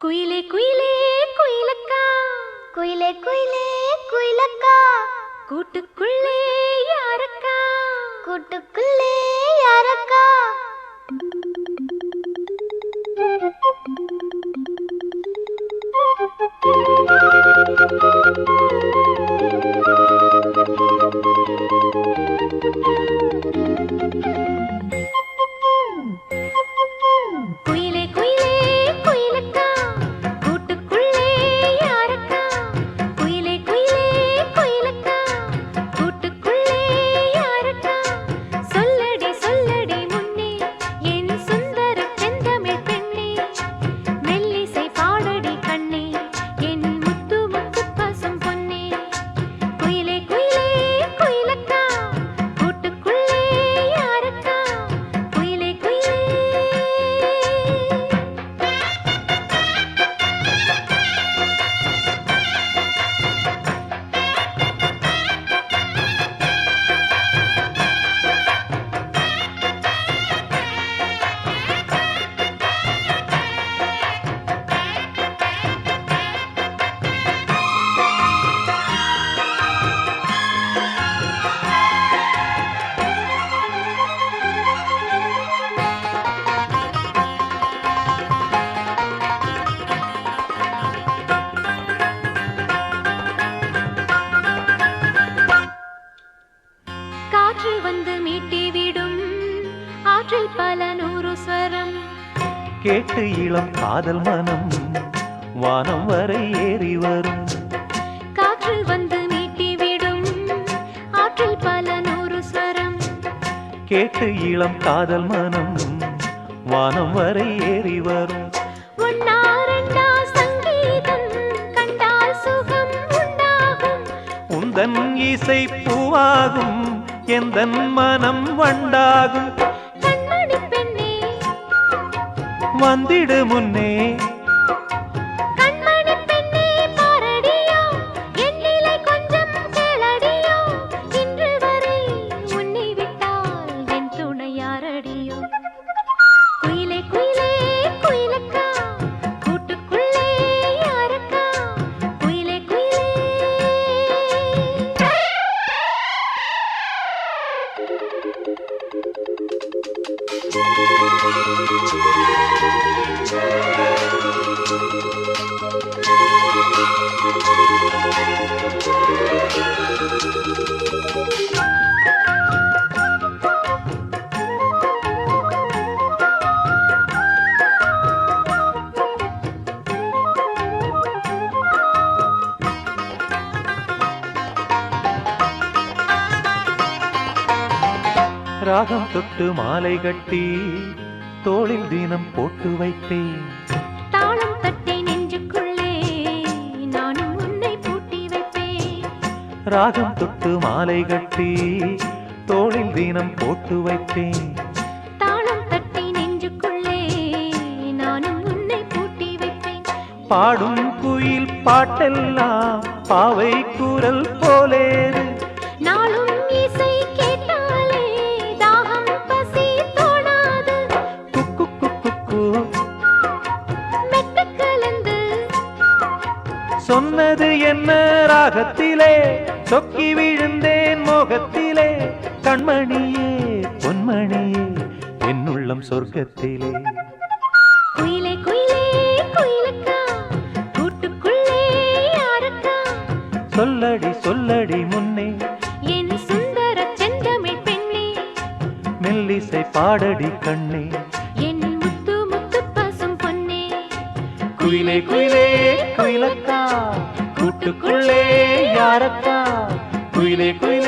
குயிலே குயிலே குயிலக்கா, குயிலே குயிலே குயிலக்கா, கூட்டுக்குள்ளே யாரக்கா, கூட்டுக்குள்ளே யாரக்கா? குயிலே குயிலே குயிலக்கா, கூட்டுக்குள்ளே யாரக்கா, குயிலே குயிலே குயிலக்கா, கூட்டுக்குள்ளே யாரக்கா? சொல்லடி சொல்லடி முன்னே என் சுந்தர செந்தமிழ் பெண்ணே, மெல்லிசை பாடடி கண்ணே என் முத்து முத்து பசும் பொன்னே. குயிலே குயிலே குயிலக்கா, கூட்டுக்குள்ளே யாரக்கா, குயிலே குயிலே. காற்று வந்து மீட்டிவிடும் ஆற்றில் பல நூறு ஸ்வரம், கேட்டு இளம் காதல் மனம் வானம் வரை ஏறி வரும். காற்று வந்து மீட்டிவிடும் ஆற்றில் பல நூறு ஸ்வரம், கேட்டு இளம் காதல் மனம் வானம் வரை ஏறி வரும். ஒன்னா ரெண்டா சங்கீதம் கண்டால் சுகம் உண்டாகும், உந்தன் இசை பூவாகும் எந்தன் மனம் வண்டாகும். கண்மணி பெண்ணே வந்திடு முன்னே கண்மணி பெண்ணே பாரடியோ, என் நிலை கொஞ்சம் கேளடியோ, இன்று வரை உன்னை விட்டால் என் துணை யாரடியோ. குயிலே குயிலே குயிலக்கா, கூட்டுக்குள்ளே யாரக்கா, குயிலே குயிலே. ராகம் தொட்டு மாலை கட்டி தோளில் தினம் போட்டு வைத்தேன். தாளம் தட்டி நெஞ்சுக்குள்ளே நானும் உன்னை பூட்டி வைப்பேன். ராகம் தொட்டு மாலை கட்டி தோளில் தினம் போட்டு வைத்தேன். தாளம் தட்டி நெஞ்சுக்குள்ளே நானும் உன்னை பூட்டி வைப்பேன். பாடும் குயில் பாட்டெல்லாம் பாவை குரல் போலேது. நாளும் இசை கேட்டாலே தாகம் பசி தோணாது. குக்கு குக்கு மெட்டு கலந்து சொன்னது என்ன ராகத்திலே, சொக்கி விழுந்தேன் மோகத்திலே. கண்மணியே பொன்மணியே என் உள்ளம் சொர்க்கத்திலே. குயிலே குயிலே குயிலக்கா, கூட்டுக்குள்ளே யாரக்கா, சொல்லடி சொல்லடி முன்னே என் சுந்தர செந்தமிழ் பெண்ணே, மெல்லிசை பாடடி கண்ணே. என் முத்து முத்து பசும் பொன்னே. குயிலே குயிலே குயிலக்கா, கூட்டுக்குள்ளே யாரக்கா, குயிலே குயிலே.